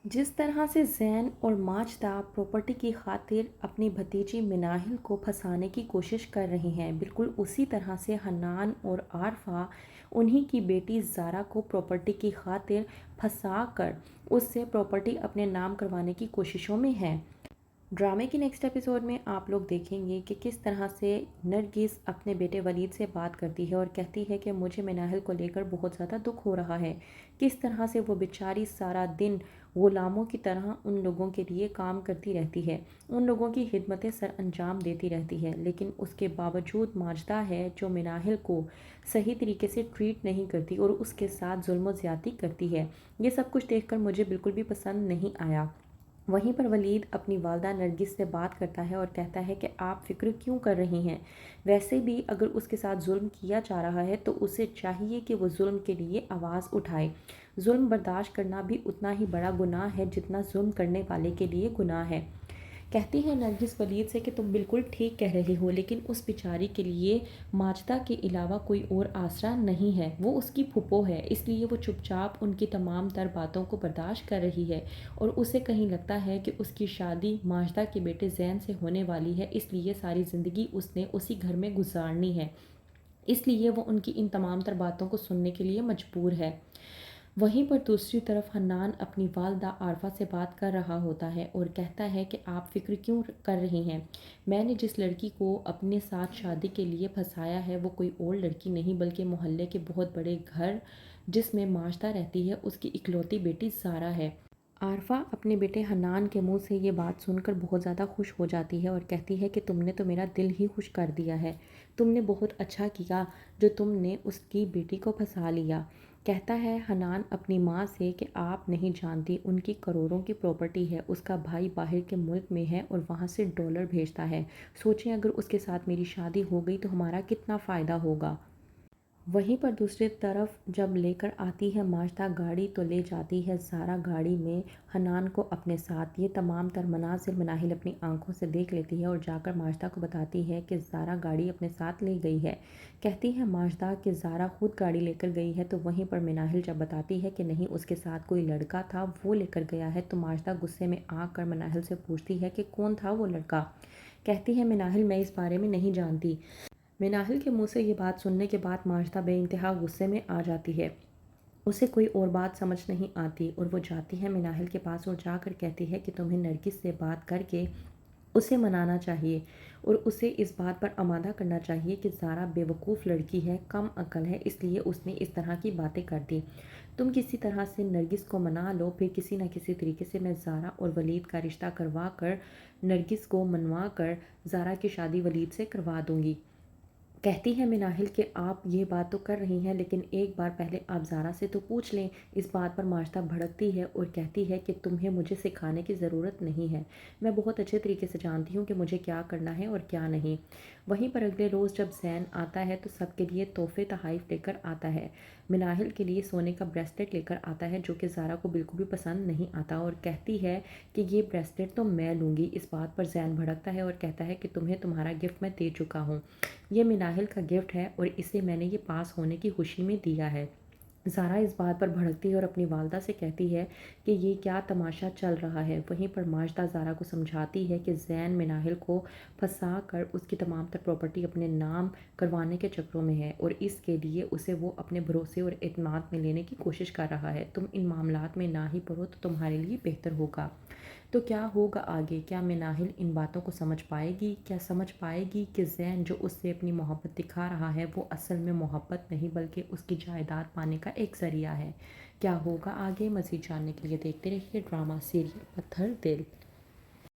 जिस तरह से ज़ैन और माजदा प्रॉपर्टी की खातिर अपनी भतीजी मिनाहिल को फंसाने की कोशिश कर रही हैं, बिल्कुल उसी तरह से हन्नान और आरफा उन्हीं की बेटी ज़ारा को प्रॉपर्टी की खातिर फंसा कर उससे प्रॉपर्टी अपने नाम करवाने की कोशिशों में हैं। ड्रामे की नेक्स्ट एपिसोड में आप लोग देखेंगे कि किस तरह से नरगिस अपने बेटे वलीद से बात करती है और कहती है कि मुझे मिनाहिल को लेकर बहुत ज़्यादा दुख हो रहा है। किस तरह से वो बेचारी सारा दिन ग़ुलामों की तरह उन लोगों के लिए काम करती रहती है, उन लोगों की खिदमतें सर अंजाम देती रहती है, लेकिन उसके बावजूद माजदा है जो मिनाहिल को सही तरीके से ट्रीट नहीं करती और उसके साथ जुल्म ज़्यादती करती है। ये सब कुछ देखकर मुझे बिल्कुल भी पसंद नहीं आया। वहीं पर वलीद अपनी वालदा नरगिस से बात करता है और कहता है कि आप फ़िक्र क्यों कर रही हैं। वैसे भी अगर उसके साथ जुल्म किया जा रहा है तो उसे चाहिए कि वो जुल्म के लिए आवाज़ उठाए। जुल्म बर्दाश्त करना भी उतना ही बड़ा गुनाह है जितना जुल्म करने वाले के लिए गुनाह है। कहती है नरगिस वलीद से कि तुम बिल्कुल ठीक कह रही हो, लेकिन उस बेचारी के लिए माजदा के अलावा कोई और आसरा नहीं है। वो उसकी फूफो है, इसलिए वो चुपचाप उनकी तमाम तर बातों को बर्दाश्त कर रही है और उसे कहीं लगता है कि उसकी शादी माजदा के बेटे ज़ैन से होने वाली है, इसलिए सारी ज़िंदगी उसने उसी घर में गुजारनी है। इसलिए वो उनकी इन तमाम तर बातों को सुनने के लिए मजबूर है। वहीं पर दूसरी तरफ हन्नान अपनी वालदा आरफा से बात कर रहा होता है और कहता है कि आप फ़िक्र क्यों कर रही हैं। मैंने जिस लड़की को अपने साथ शादी के लिए फंसाया है वो कोई और लड़की नहीं बल्कि मोहल्ले के बहुत बड़े घर जिसमें माजदा रहती है उसकी इकलौती बेटी ज़ारा है। आरफा अपने बेटे हन्नान के मुंह से ये बात सुनकर बहुत ज़्यादा खुश हो जाती है और कहती है कि तुमने तो मेरा दिल ही खुश कर दिया है। तुमने बहुत अच्छा किया जो तुमने उसकी बेटी को फंसा लिया। कहता है हन्नान अपनी माँ से कि आप नहीं जानती उनकी करोड़ों की प्रॉपर्टी है, उसका भाई बाहर के मुल्क में है और वहाँ से डॉलर भेजता है। सोचें अगर उसके साथ मेरी शादी हो गई तो हमारा कितना फ़ायदा होगा। वहीं पर दूसरी तरफ जब लेकर आती है माजदा गाड़ी तो ले जाती है ज़ारा गाड़ी में हनान को अपने साथ। ये तमाम तर मनाज़िर मिनाहिल अपनी आंखों से देख लेती है और जाकर माजदा को बताती है कि ज़ारा गाड़ी अपने साथ ले गई है। कहती है माजदा कि ज़ारा खुद गाड़ी लेकर गई है, तो वहीं पर मिनाहिल जब बताती है कि नहीं उसके साथ कोई लड़का था वो लेकर गया है, तो माजदा गुस्से में आकर मिनाहिल से पूछती है कि कौन था वो लड़का। कहती है मिनाहिल मैं इस बारे में नहीं जानती। मिनाहिल के मुंह से ये बात सुनने के बाद माजदा बेइंतहा गुस्से में आ जाती है। उसे कोई और बात समझ नहीं आती और वो जाती है मिनाहिल के पास और जाकर कहती है कि तुम्हें नरगिस से बात करके उसे मनाना चाहिए और उसे इस बात पर आमादा करना चाहिए कि ज़ारा बेवकूफ़ लड़की है, कम अकल है, इसलिए उसने इस तरह की बातें कर दी। तुम किसी तरह से नरगिस को मना लो, फिर किसी न किसी तरीके से मैं ज़ारा और वलीद का रिश्ता करवा कर नरगिस को मनवा कर ज़ारा की शादी वलीद से करवा दूंगी। कहती है मिनाहिल कि आप ये बात तो कर रही हैं, लेकिन एक बार पहले आप ज़ारा से तो पूछ लें। इस बात पर माजदा भड़कती है और कहती है कि तुम्हें मुझे सिखाने की ज़रूरत नहीं है, मैं बहुत अच्छे तरीके से जानती हूँ कि मुझे क्या करना है और क्या नहीं। वहीं पर अगले रोज़ जब ज़ैन आता है तो सबके लिए तोहफे तोहफ़ लेकर आता है। मिनाहिल के लिए सोने का ब्रेसलेट लेकर आता है जो कि ज़ारा को बिल्कुल भी पसंद नहीं आता और कहती है कि ये ब्रेसलेट तो मैं लूँगी। इस बात पर ज़ैन भड़कता है और कहता है कि तुम्हें तुम्हारा गिफ्ट मैं दे चुका हूँ, ये मिनाहिल का गिफ्ट है और इसे मैंने ये पास होने की खुशी में दिया है। ज़ारा इस बात पर भड़कती है और अपनी वालदा से कहती है कि ये क्या तमाशा चल रहा है। वहीं पर माजदा ज़ारा को समझाती है कि ज़ैन मिनाहिल को फंसा कर उसकी तमाम तर प्रॉपर्टी अपने नाम करवाने के चक्रों में है और इसके लिए उसे वो अपने भरोसे और एतमाद में लेने की कोशिश कर रहा है। तुम इन मामलात में ना ही पड़ो तो तुम्हारे लिए बेहतर होगा। तो क्या होगा आगे? क्या मिनाहिल इन बातों को समझ पाएगी? क्या समझ पाएगी कि ज़ैन जो उससे अपनी मोहब्बत दिखा रहा है वो असल में मोहब्बत नहीं बल्कि उसकी जायदाद पाने का एक ज़रिया है? क्या होगा आगे? मज़ीद जानने के लिए देखते रहिए ड्रामा सीरियल पत्थर दिल।